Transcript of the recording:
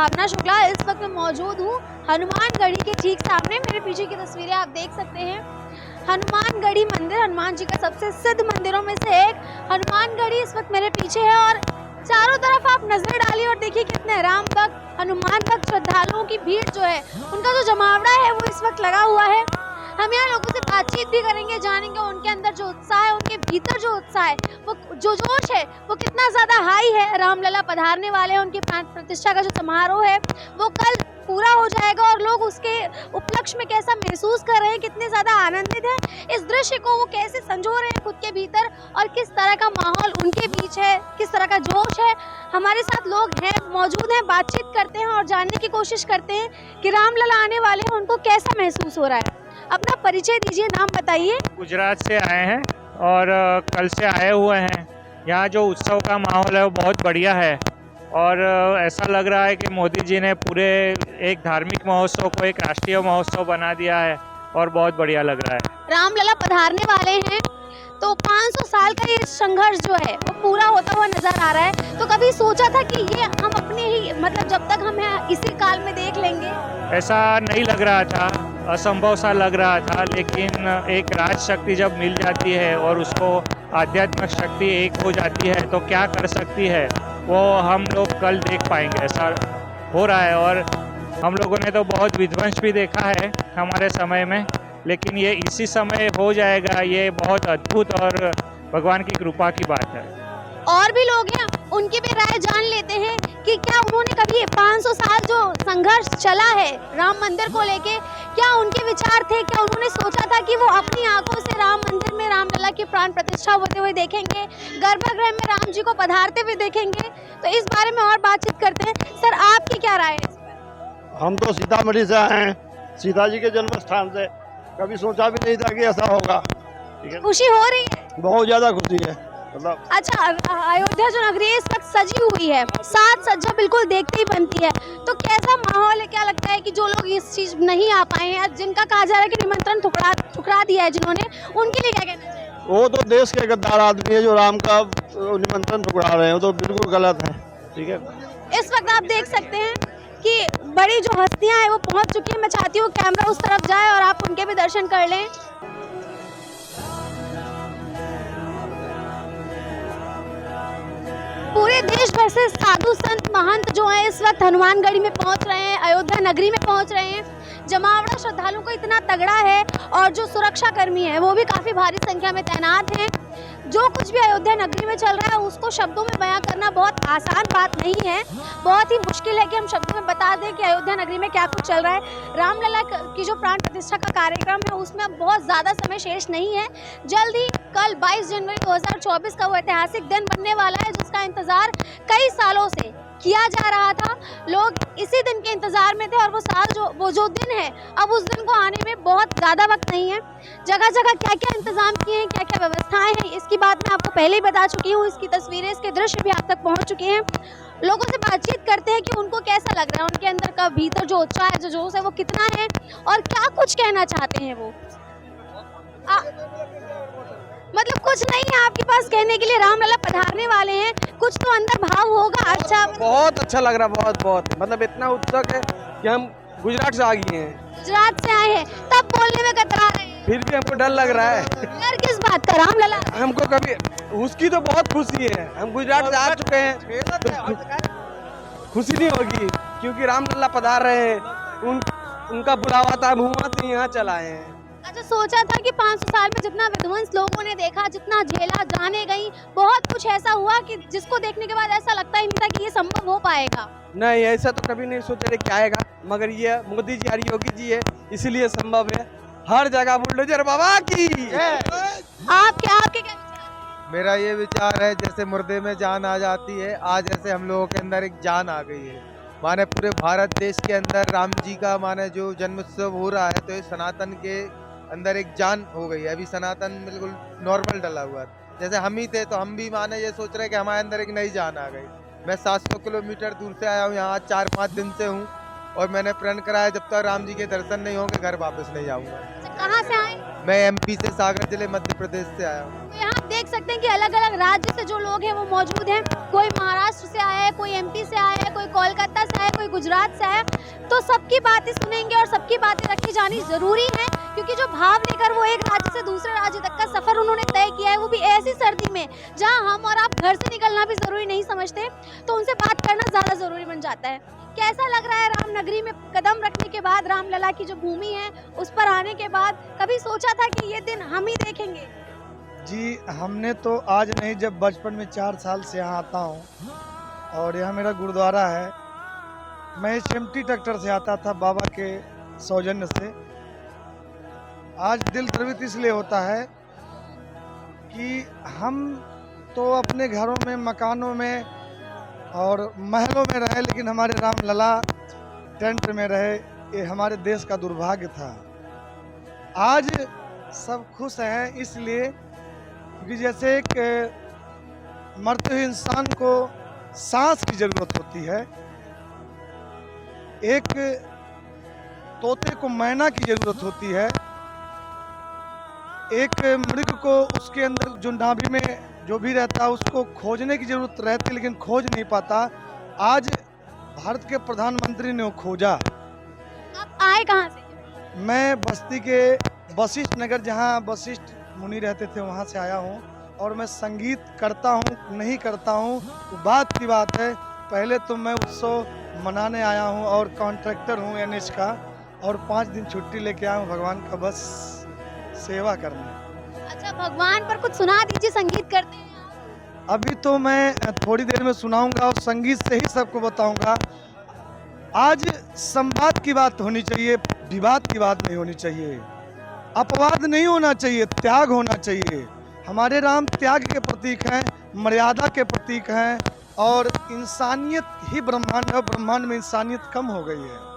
भावना शुक्ला। इस वक्त मैं मौजूद हूँ हनुमानगढ़ी के ठीक सामने। मेरे पीछे की तस्वीरें आप देख सकते हैं। हनुमानगढ़ी मंदिर हनुमान जी का सबसे सिद्ध मंदिरों में से एक हनुमानगढ़ी इस वक्त मेरे पीछे है और चारों तरफ आप नजर डालिए और देखिए कितने राम भक्त हनुमान भक्त श्रद्धालुओं की भीड़ जो है, उनका जो जमावड़ा है वो इस वक्त लगा हुआ है। हम यहाँ लोगों से बातचीत भी करेंगे, जानेंगे उनके अंदर जो उत्साह है, उनके भीतर जो उत्साह है, वो जो जोश है वो कितना ज्यादा हाई है। रामलला पधारने वाले हैं, उनकी प्राण प्रतिष्ठा का जो समारोह है वो कल पूरा हो जाएगा और लोग उसके उपलक्ष्य में कैसा महसूस कर रहे हैं, कितने ज्यादा आनंदित हैं, इस दृश्य को वो कैसे संजो रहे हैं खुद के भीतर और किस तरह का माहौल उनके बीच है, किस तरह का जोश है। हमारे साथ लोग हैं, मौजूद हैं, बातचीत करते हैं और जानने की कोशिश करते हैं कि रामलला आने वाले हैं, उनको कैसा महसूस हो रहा है। अपना परिचय दीजिए, नाम बताइए। गुजरात से आए हैं और कल से आए हुए हैं। यहाँ जो उत्सव का माहौल है वो बहुत बढ़िया है और ऐसा लग रहा है कि मोदी जी ने पूरे एक धार्मिक महोत्सव को एक राष्ट्रीय महोत्सव बना दिया है और बहुत बढ़िया लग रहा है। रामलला पधारने वाले हैं तो 500 साल का ये संघर्ष जो है वो पूरा होता हुआ नजर आ रहा है। तो कभी सोचा था कि ये हम अपने ही मतलब जब तक हम हैं इसी काल में देख लेंगे? ऐसा नहीं लग रहा था, असंभव सा लग रहा था, लेकिन एक राज शक्ति जब मिल जाती है और उसको आध्यात्मिक शक्ति एक हो जाती है तो क्या कर सकती है वो हम लोग कल देख पाएंगे। ऐसा हो रहा है और हम लोगों ने तो बहुत विध्वंस भी देखा है हमारे समय में, लेकिन ये इसी समय हो जाएगा, ये बहुत अद्भुत और भगवान की कृपा की बात है। और भी लोग हैं, उनकी भी राय जान लेते हैं कि क्या उन्होंने कभी 500 साल जो संघर्ष चला है राम मंदिर को लेके, क्या उनके विचार थे, क्या उन्होंने सोचा था कि वो अपनी आंखों से राम मंदिर में रामलला की प्राण प्रतिष्ठा होते हुए देखेंगे, गर्भगृह में राम जी को पधारते हुए देखेंगे? तो इस बारे में और बातचीत करते हैं। सर, आपकी क्या राय है? हम तो सीतामढ़ी से आए हैं, सीता जी के जन्म स्थान से। कभी सोचा भी नहीं था कि ऐसा होगा। ठीक है, खुशी हो रही है? बहुत ज्यादा खुशी है। मतलब अच्छा, अयोध्या जो नगरी है इस वक्त सजी हुई है, साज सज्जा बिल्कुल देखते ही बनती है, तो कैसा माहौल है? क्या लगता है कि जो लोग इस चीज नहीं आ पाए हैं, जिनका कहा जा रहा है कि निमंत्रण ठुकरा दिया है जिन्होंने, उनके लिए क्या कहना चाहिए? वो तो देश के गद्दार आदमी है जो राम का निमंत्रण ठुकरा रहे हैं, वो तो बिल्कुल गलत है। ठीक है, इस वक्त आप देख सकते हैं कि बड़ी जो हस्तियां हैं वो पहुंच चुकी हैं। मैं चाहती हूँ कैमरा उस तरफ जाए और आप उनके भी दर्शन कर लें। पूरे देश भर से साधु संत महंत जो हैं इस वक्त हनुमानगढ़ी में पहुंच रहे हैं, अयोध्या नगरी में पहुंच रहे हैं। जमावड़ा श्रद्धालुओं को इतना तगड़ा है और जो सुरक्षा कर्मी है वो भी काफी भारी संख्या में तैनात हैं। जो कुछ भी अयोध्या नगरी में चल रहा है उसको शब्दों में बयां करना बहुत आसान बात नहीं है, बहुत ही मुश्किल है कि हम शब्दों में बता दें कि अयोध्या नगरी में क्या कुछ चल रहा है। रामलला की जो प्राण प्रतिष्ठा का कार्यक्रम है उसमें अब बहुत ज़्यादा समय शेष नहीं है। जल्द ही कल 22 जनवरी 2024 का वो ऐतिहासिक दिन बनने वाला है जिसका इंतज़ार कई सालों से किया जा रहा था। लोग इसी दिन के इंतजार में थे और वो जो दिन है, अब उस दिन को आने में बहुत ज़्यादा वक्त नहीं है। जगह जगह क्या क्या इंतजाम किए हैं, क्या क्या व्यवस्थाएं हैं, इसकी बात मैं आपको पहले ही बता चुकी हूँ। इसकी तस्वीरें, इसके दृश्य भी आप तक पहुँच चुके हैं। लोगों से बातचीत करते हैं कि उनको कैसा लग रहा है, उनके अंदर का भीतर जो उत्साह है, जो जोश है वो कितना है और क्या कुछ कहना चाहते हैं वो। मतलब कुछ नहीं है आपके पास कहने के लिए? रामलला पधारने वाले हैं, कुछ तो अंदर भाव होगा। अच्छा, बहुत अच्छा लग रहा है, बहुत मतलब इतना उत्सुक है कि हम गुजरात से आ गए हैं। गुजरात से आए हैं तब बोलने में कतरा रहे हैं, फिर भी हमको डर लग रहा है। डर किस बात का? रामलला हमको कभी उसकी तो बहुत खुशी है, हम गुजरात से आ चुके हैं तो खुशी नहीं होगी क्योंकि रामलला पधार रहे हैं, उनका बुलावा था, मुँह से यहाँ चलाए हैं। अच्छा, सोचा था कि 500 साल में जितना विध्वंस लोगों ने देखा, जितना झेला, जाने गई, बहुत कुछ ऐसा हुआ कि जिसको देखने के बाद ऐसा लगता ही नहीं था कि ये संभव हो पाएगा। नहीं, ऐसा तो कभी नहीं सोचा थे क्या आएगा, मगर ये मोदी जी और योगी जी है इसलिए संभव है। हर जगह बुलडोजर बाबा की। आपके क्या विचार? मेरा ये विचार है जैसे मुर्दे में जान आ जाती है, आज ऐसे हम लोगों के अंदर एक जान आ गई है। माने पूरे भारत देश के अंदर राम जी का माने जो जन्मोत्सव हो रहा है तो ये सनातन के अंदर एक जान हो गई है। अभी सनातन बिल्कुल नॉर्मल डला हुआ है, जैसे हम ही थे तो हम भी माने ये सोच रहे कि हमारे अंदर एक नई जान आ गई। मैं 700 किलोमीटर दूर से आया हूँ, यहाँ 4-5 दिन से हूँ और मैंने प्रण कराया जब तक राम जी के दर्शन नहीं होंगे घर वापस नहीं जाऊँगा। कहाँ से आए? मैं एमपी से, सागर जिले मध्य प्रदेश से आया हूँ। तो यहाँ आप देख सकते हैं कि अलग अलग राज्य से जो लोग हैं वो मौजूद हैं। कोई महाराष्ट्र से आया है, कोई एमपी से आया है, कोई कोलकाता से आया है, कोई गुजरात से आया है। तो सबकी बातें सुनेंगे और सबकी बातें रखी जानी जरूरी है, क्योंकि जो भाव लेकर वो एक राज्य से दूसरे राज्य तक का सफर उन्होंने तय किया है, वो भी ऐसी सर्दी में जहाँ हम और आप घर से निकलना भी जरूरी नहीं समझते, तो उनसे बात करना ज्यादा जरूरी बन जाता है। कैसा लग रहा है रामनगरी में कदम रखने के बाद, रामलला की जो भूमि है उस पर आने के बाद? कभी सोचा था कि ये दिन हम ही देखेंगे? जी, हमने तो आज नहीं, जब बचपन में 4 साल से यहाँ आता हूँ और यहाँ मेरा गुरुद्वारा है। मैं एचएमटी ट्रैक्टर से आता था बाबा के सौजन्य से। आज दिल द्रवित इसलिए होता है कि हम तो अपने घरों में, मकानों में और महलों में रहे, लेकिन हमारे रामलला टेंट में रहे। ये हमारे देश का दुर्भाग्य था। आज सब खुश हैं इसलिए क्योंकि जैसे एक मरते हुए इंसान को सांस की जरूरत होती है, एक तोते को मैना की जरूरत होती है, एक मृग को उसके अंदर जो नाभि में जो भी रहता है उसको खोजने की जरूरत रहती है, लेकिन खोज नहीं पाता। आज भारत के प्रधानमंत्री ने वो खोजा। आप आए कहाँ से? मैं बस्ती के वशिष्ठ नगर, जहाँ वशिष्ठ मुनि रहते थे, वहाँ से आया हूँ। और मैं संगीत करता हूँ नहीं करता हूँ तो बात की बात है। पहले तो मैं उत्सव मनाने आया हूँ और कॉन्ट्रैक्टर हूँ एनएच का, और 5 दिन छुट्टी लेके आया हूँ भगवान का बस सेवा करने। अच्छा, भगवान पर कुछ सुना दीजिए, संगीत करते हैं आप? अभी तो मैं थोड़ी देर में सुनाऊंगा और संगीत से ही सबको बताऊंगा। आज संवाद की बात होनी चाहिए, विवाद की बात नहीं होनी चाहिए, अपवाद नहीं होना चाहिए, त्याग होना चाहिए। हमारे राम त्याग के प्रतीक हैं, मर्यादा के प्रतीक हैं, और इंसानियत ही ब्रह्मांड है, ब्रह्मांड में इंसानियत कम हो गई है।